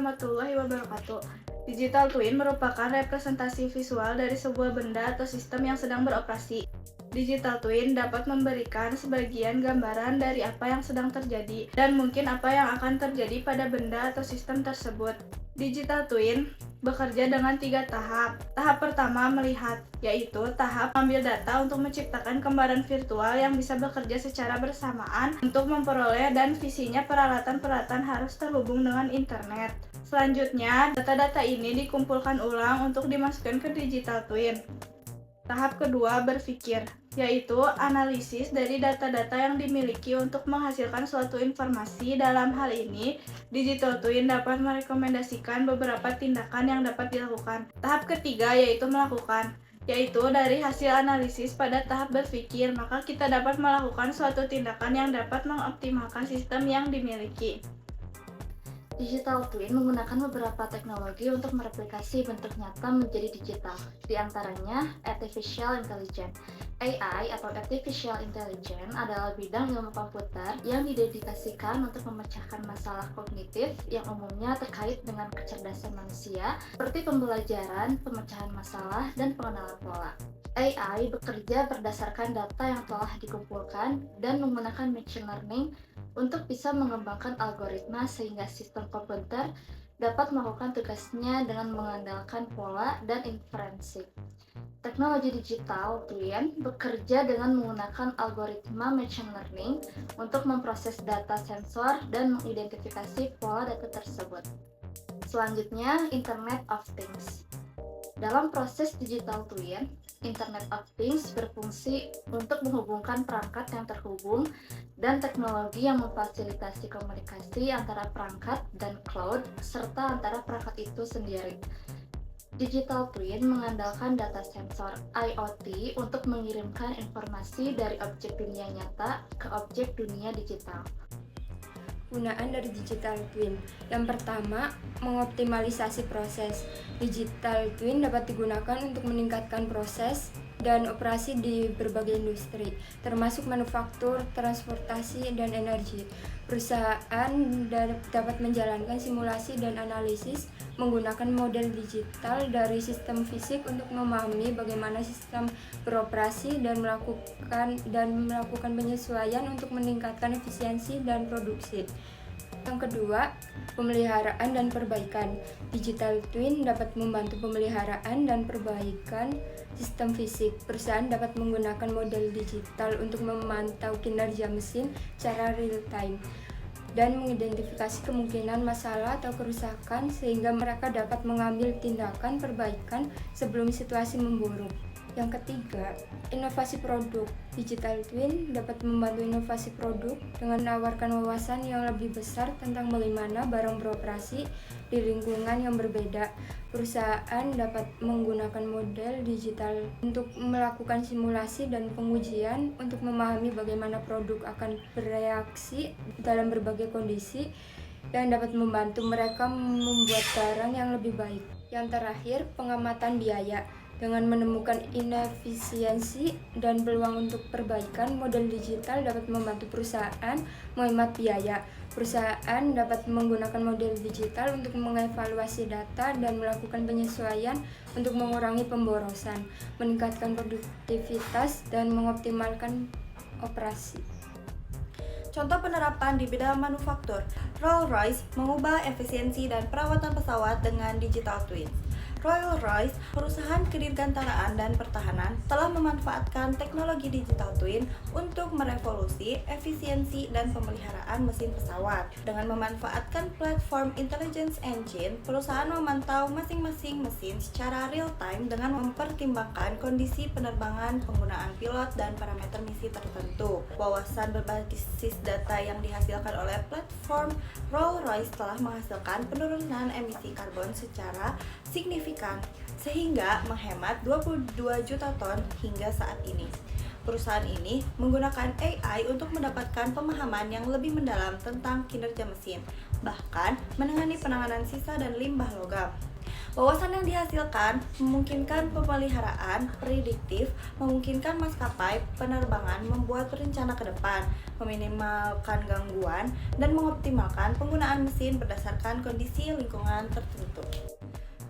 warahmatullahi wabarakatuh. Digital twin merupakan representasi visual dari sebuah benda atau sistem yang sedang beroperasi. Digital twin dapat memberikan sebagian gambaran dari apa yang sedang terjadi dan mungkin apa yang akan terjadi pada benda atau sistem tersebut. Digital twin bekerja dengan 3 tahap. Tahap pertama melihat, yaitu tahap mengambil data untuk menciptakan gambaran virtual yang bisa bekerja secara bersamaan untuk memperoleh dan visinya peralatan-peralatan harus terhubung dengan internet. Selanjutnya, data-data ini dikumpulkan ulang untuk dimasukkan ke digital twin. Tahap kedua berpikir, yaitu analisis dari data-data yang dimiliki untuk menghasilkan suatu informasi. Dalam hal ini, digital twin dapat merekomendasikan beberapa tindakan yang dapat dilakukan. Tahap ketiga yaitu melakukan, yaitu dari hasil analisis pada tahap berpikir, maka kita dapat melakukan suatu tindakan yang dapat mengoptimalkan sistem yang dimiliki. Digital twin menggunakan beberapa teknologi untuk mereplikasi bentuk nyata menjadi digital, di antaranya Artificial Intelligence. AI atau Artificial Intelligence adalah bidang ilmu komputer yang didedikasikan untuk memecahkan masalah kognitif yang umumnya terkait dengan kecerdasan manusia, seperti pembelajaran, pemecahan masalah, dan pengenalan pola. AI bekerja berdasarkan data yang telah dikumpulkan dan menggunakan machine learning untuk bisa mengembangkan algoritma sehingga sistem komputer dapat melakukan tugasnya dengan mengandalkan pola dan inferensi. Teknologi digital twin bekerja dengan menggunakan algoritma machine learning untuk memproses data sensor dan mengidentifikasi pola data tersebut. Selanjutnya, Internet of Things. Dalam proses digital twin, Internet of Things berfungsi untuk menghubungkan perangkat yang terhubung dan teknologi yang memfasilitasi komunikasi antara perangkat dan cloud serta antara perangkat itu sendiri. Digital twin mengandalkan data sensor IoT untuk mengirimkan informasi dari objek dunia nyata ke objek dunia digital. Penggunaan dari digital twin. Yang pertama, mengoptimalisasi proses. Digital twin dapat digunakan untuk meningkatkan proses dan operasi di berbagai industri, termasuk manufaktur, transportasi, dan energi. Perusahaan dapat menjalankan simulasi dan analisis menggunakan model digital dari sistem fisik untuk memahami bagaimana sistem beroperasi dan melakukan penyesuaian untuk meningkatkan efisiensi dan produksi. Yang kedua, pemeliharaan dan perbaikan. Digital twin dapat membantu pemeliharaan dan perbaikan sistem fisik. Perusahaan dapat menggunakan model digital untuk memantau kinerja mesin secara real time dan mengidentifikasi kemungkinan masalah atau kerusakan sehingga mereka dapat mengambil tindakan perbaikan sebelum situasi memburuk. Yang ketiga, inovasi produk. Digital twin dapat membantu inovasi produk dengan menawarkan wawasan yang lebih besar tentang bagaimana barang beroperasi di lingkungan yang berbeda. Perusahaan dapat menggunakan model digital untuk melakukan simulasi dan pengujian untuk memahami bagaimana produk akan bereaksi dalam berbagai kondisi yang dapat membantu mereka membuat barang yang lebih baik. Yang terakhir, pengamatan biaya. Dengan menemukan inefisiensi dan peluang untuk perbaikan, model digital dapat membantu perusahaan menghemat biaya. Perusahaan dapat menggunakan model digital untuk mengevaluasi data dan melakukan penyesuaian untuk mengurangi pemborosan, meningkatkan produktivitas, dan mengoptimalkan operasi. Contoh penerapan di bidang manufaktur, Rolls-Royce mengubah efisiensi dan perawatan pesawat dengan digital twin. Rolls-Royce, perusahaan kedirgantaraan dan pertahanan, telah memanfaatkan teknologi digital twin untuk merevolusi efisiensi dan pemeliharaan mesin pesawat. Dengan memanfaatkan platform Intelligence Engine, perusahaan memantau masing-masing mesin secara real-time dengan mempertimbangkan kondisi penerbangan, penggunaan pilot, dan parameter misi tertentu. Wawasan berbasis data yang dihasilkan oleh platform Rolls-Royce telah menghasilkan penurunan emisi karbon secara signifikan sehingga menghemat 22 juta ton hingga saat ini. Perusahaan ini menggunakan AI untuk mendapatkan pemahaman yang lebih mendalam tentang kinerja mesin, bahkan menangani penanganan sisa dan limbah logam. Wawasan yang dihasilkan memungkinkan pemeliharaan prediktif, memungkinkan maskapai penerbangan membuat rencana ke depan, meminimalkan gangguan, dan mengoptimalkan penggunaan mesin berdasarkan kondisi lingkungan tertentu.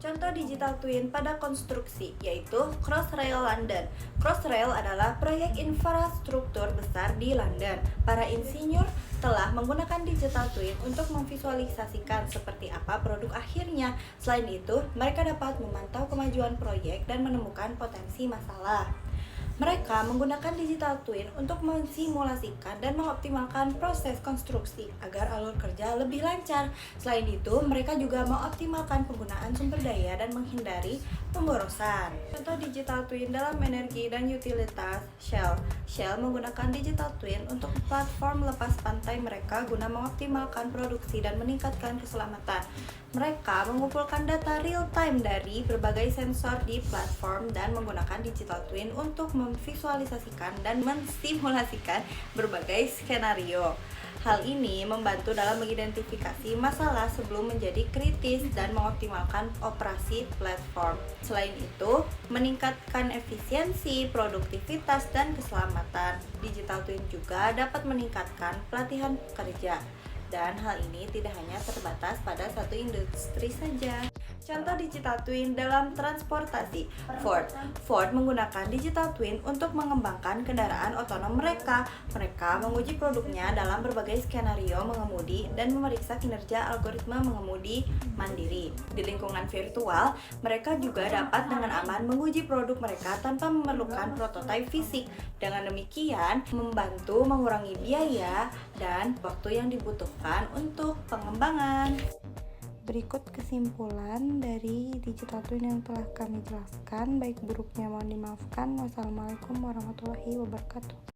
Contoh digital twin pada konstruksi, yaitu Crossrail London. Crossrail adalah proyek infrastruktur besar di London. Para insinyur telah menggunakan digital twin untuk memvisualisasikan seperti apa produk akhirnya. Selain itu, mereka dapat memantau kemajuan proyek dan menemukan potensi masalah. Mereka menggunakan digital twin untuk mensimulasikan dan mengoptimalkan proses konstruksi agar alur kerja lebih lancar. Selain itu, mereka juga mengoptimalkan penggunaan sumber daya dan menghindari pemborosan. Contoh digital twin dalam energi dan utilitas Shell. Shell menggunakan digital twin untuk platform lepas pantai mereka guna mengoptimalkan produksi dan meningkatkan keselamatan. Mereka mengumpulkan data real-time dari berbagai sensor di platform dan menggunakan digital twin untuk memvisualisasikan dan mensimulasikan berbagai skenario. Hal ini membantu dalam mengidentifikasi masalah sebelum menjadi kritis dan mengoptimalkan operasi platform. Selain itu, meningkatkan efisiensi, produktivitas, dan keselamatan. Digital twin juga dapat meningkatkan pelatihan pekerja. Dan hal ini tidak hanya terbatas pada satu industri saja. Contoh digital twin dalam transportasi. Ford menggunakan digital twin untuk mengembangkan kendaraan otonom mereka. Mereka menguji produknya dalam berbagai skenario mengemudi dan memeriksa kinerja algoritma mengemudi mandiri. Di lingkungan virtual, mereka juga dapat dengan aman menguji produk mereka tanpa memerlukan prototipe fisik. Dengan demikian, membantu mengurangi biaya dan waktu yang dibutuhkan untuk pengembangan. Berikut kesimpulan dari digital twin yang telah kami jelaskan. Baik buruknya mohon dimaafkan. Wassalamualaikum warahmatullahi wabarakatuh.